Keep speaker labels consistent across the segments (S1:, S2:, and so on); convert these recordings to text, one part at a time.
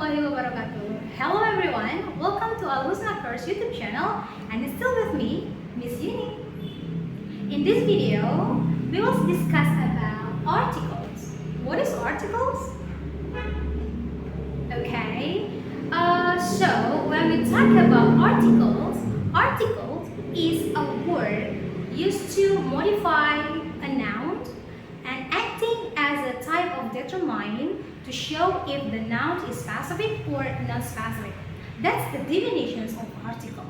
S1: warahmatullahi wabarakatuh. Hello everyone, welcome to our First YouTube channel, and it's still with me, Miss Yuni. In this video, we will discuss about articles. What is articles? Okay, so when we talk about articles is a word used to modify a noun and acting as a type of determining to show if the noun is specific or non-specific. That's the definitions of article.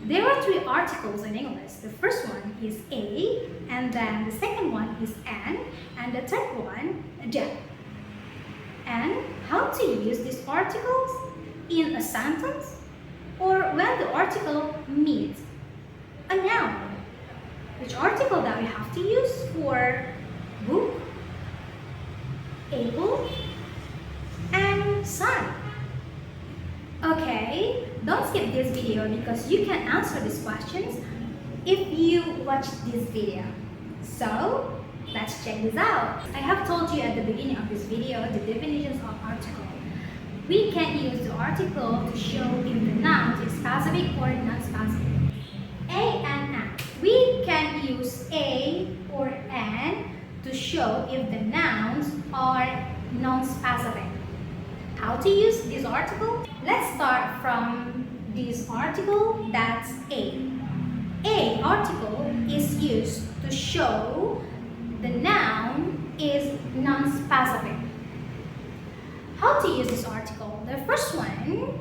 S1: There are three articles in English. The first one is a, and then the second one is an, and the third one the. And how to use these articles in a sentence or when the article meets a noun. Which article that we have to use for book, able, and sun. Okay, don't skip this video because you can answer these questions if you watch this video. So, let's check this out. I have told you at the beginning of this video the definitions of article. We can use the article to show if the noun is specific or non-specific. A and an. We can use a or an to show if the nouns are non-specific. How to use this article? Let's start from this article, that's a. A article is used to show the noun is non-specific. How to use this article? The first one,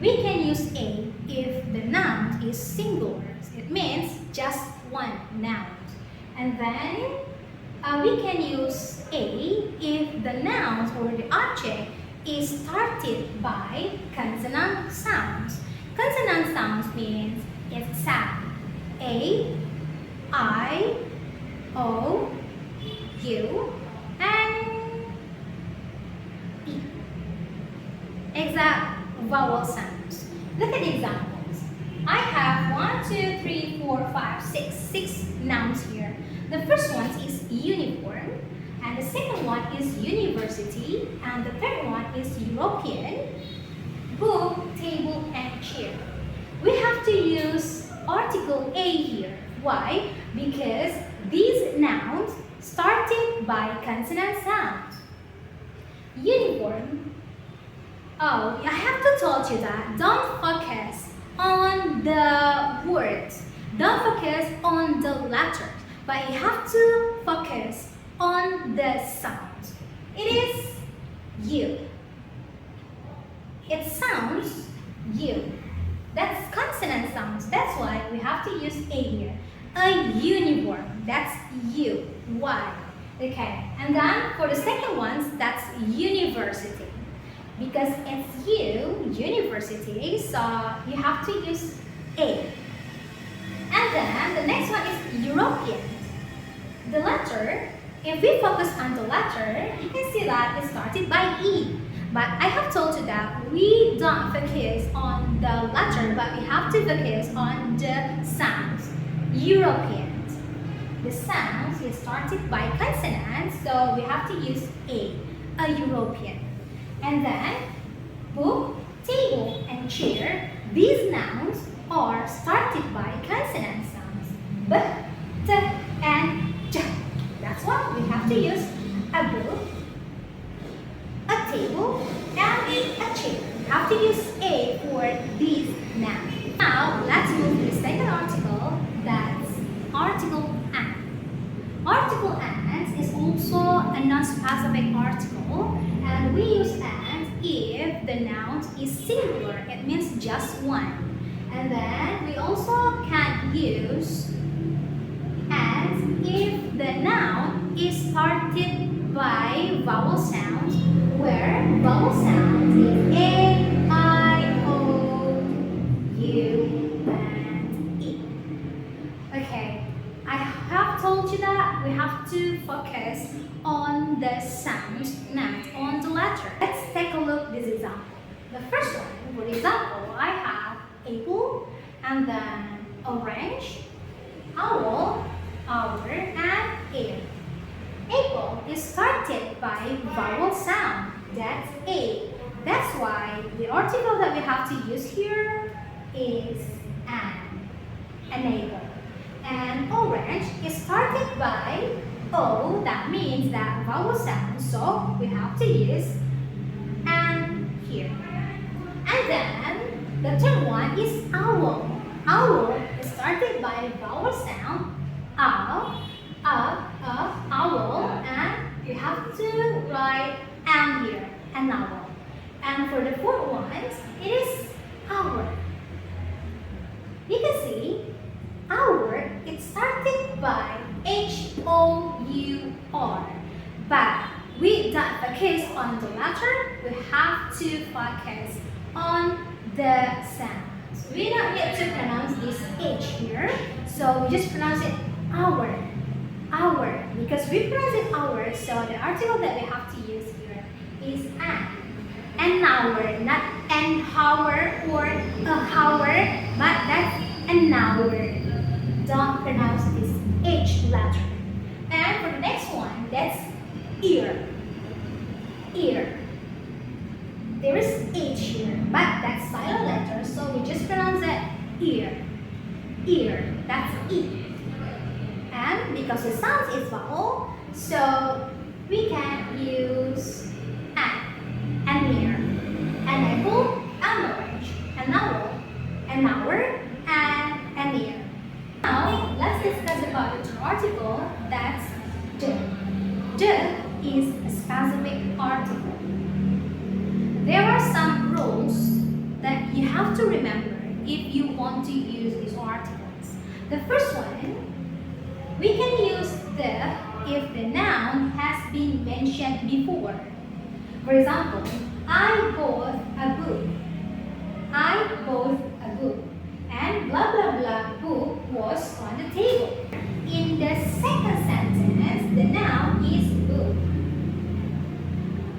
S1: we can use a if the noun is singular. It means just one noun. And then we can use a if the noun or the object is started by consonant sounds. Consonant sounds means it's sound. A, I, O, U, and E. Exact vowel sounds. Look at the examples. I have 1, 2, 3, 4, 5, 6. 6 nouns here. The first one is uniform, and the second one is university, and the third one is European, book, table, and chair. We have to use article A here. Why? Because these nouns started by consonant sounds. Uniform. Oh, I have to tell you that don't focus on the words. Don't focus on the letters, but you have to focus on the sounds. It is U. It sounds U. That's consonant sounds. That's why we have to use A here. A uniform. That's U. Y. Okay. And then for the second one, that's university. Because it's university, so you have to use A. And then the next one is European. The letter, if we focus on the letter, you can see that it started by E. But I have told you that we don't focus on the letter, but we have to focus on the sounds. European. The sounds is started by consonants, so we have to use a European. And then book, table, and chair, these nouns are started by consonant sounds. B, t, and j. That's why we have to use a book, a table, and a chair. We have to use a for these nouns. Now, let's move to the second article, that's article an. Article an is also a non-specific article, and we use an if the noun is singular, it means just one. And then we also can use and if the noun is started by vowel sounds, where vowel sounds is A, I, O, U, and E. Okay, I have told you that we have to focus on the sounds, not on the letter. Let's take a look at this example. The first one, for example, I have apple, and then orange, owl, hour, and air. Apple is started by vowel sound, that's A. That's why the article that we have to use here is an, enable. And orange is started by O, that means that vowel sound, so we have to use an here. And then the third one is owl. Owl is started by vowel sound, ow, owl, and we have to write am here, an owl. And for the fourth one, it is hour. You can see hour, it started by H-O-U-R. But we don't focus on the letter, we have to focus on the sounds. We don't need to pronounce this H here, so we just pronounce it hour. Hour, because we pronounce it hour, so the article that we have to use here is an hour, not an hour or a hour, but that's an hour. Don't pronounce this H letter. And for the next one, that's ear. Ear. There is H here, but that's silent letter, so we just pronounce it ear. Ear. That's E. And because the sound is vowel, so we can use an ear, an apple, an orange, an owl, an hour, and an ear. Now let's discuss about the article that's the. The is a specific article. There are some rules that you have to remember if you want to use these articles. The first one, we can use the if the noun has been mentioned before. For example, I bought a book. I bought a book. And blah blah blah book was on the table. In the second sentence, the noun is book.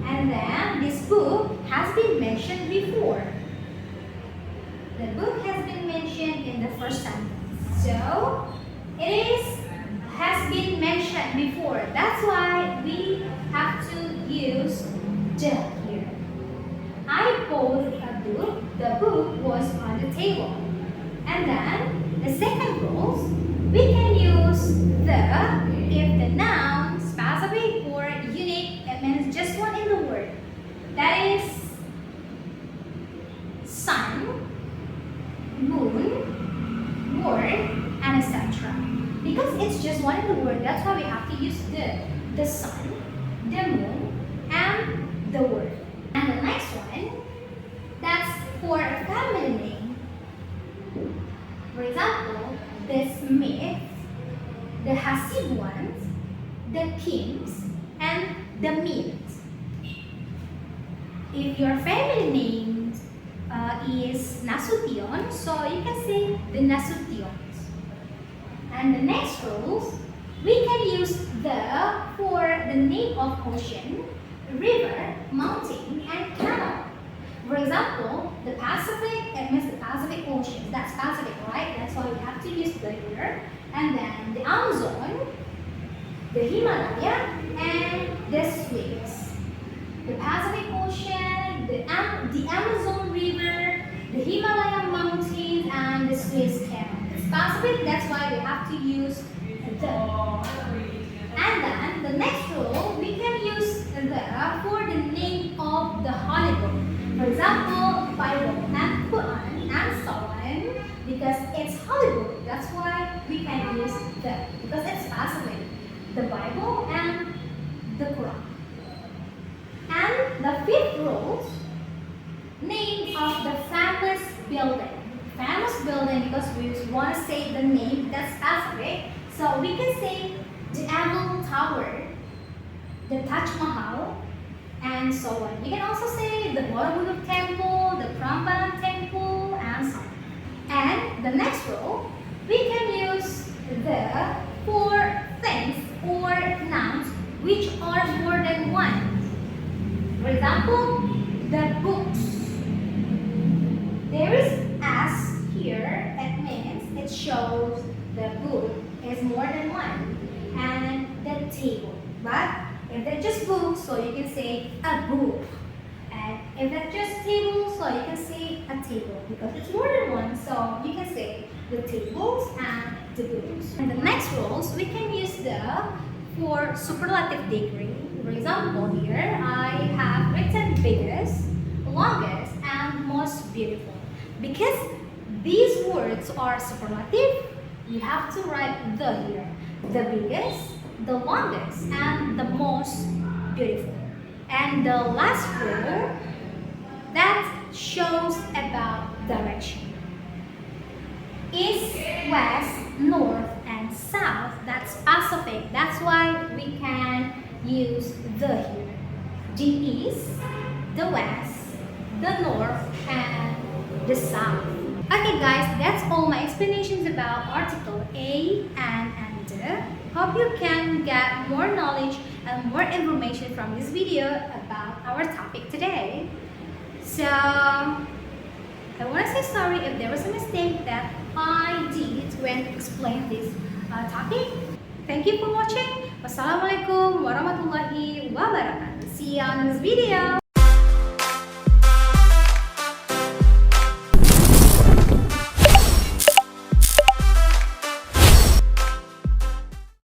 S1: And then this book has been mentioned before. The book has been mentioned in the first sentence. So it has been mentioned before. That's why we have to use the here. I bought a book. The book was on the table. And then the second rule, we can use the if the noun specific or unique. It means just one in the word. That is sun, moon, word, and etc. Because it's just one in the word, that's why we have to use the sun, the moon, and the word. And the next one, that's for a family name. For example, the Smiths, the Hasibuans, the Kings, and the Mints. If your family name is Nasution, so you can say the Nasutions. And the next rules, we can use the for the name of ocean, river, mountain, and canal. For example, the Pacific, it means the Pacific Ocean. That's Pacific, right? That's why we have to use the here. And then the Amazon, the Himalaya, and the Swiss. The Pacific Ocean, the Amazon River, the Himalayan Mountains, and the Swiss Canal. It's Pacific, that's why we have to use the. And then the next rule, we can use the for the name of the holy book. For example, Bible and Quran and so on, because it's holy book. That's why we can use the, because it's Pacific. The Bible and the Quran. And the fifth rule, name of the famous building. Famous building because we want to say the name that's Pacific. So we can say the Eiffel Tower, the Taj Mahal, and so on. You can also say the Borobudur Temple, the Prambanan Temple, and so on. And the next rule, we can use the for things or nouns which are more than one. For example, the books. There is S here, it means it shows the book is more than one. And the table. But if they're just books, so you can say a book. And If that's just table, so you can say a table because it's more than one. So you can say the tables and the books. And the next rules, we can use the for superlative degree. For example, here I have written biggest, longest, and most beautiful. Because these words are superlative, you have to write the here. The biggest, the longest, and the most beautiful. And the last rule that shows about direction. East, west, north, and south, that's specific. That's why we can use the here. The east, the west, the north, and the south. Okay guys, that's all my explanations about article a and the. Hope you can get more knowledge and more information from this video about our topic today. So, I want to say sorry if there was a mistake that I did when explaining this topic. Thank you for watching. Wassalamualaikum warahmatullahi wabarakatuh. See you on this video.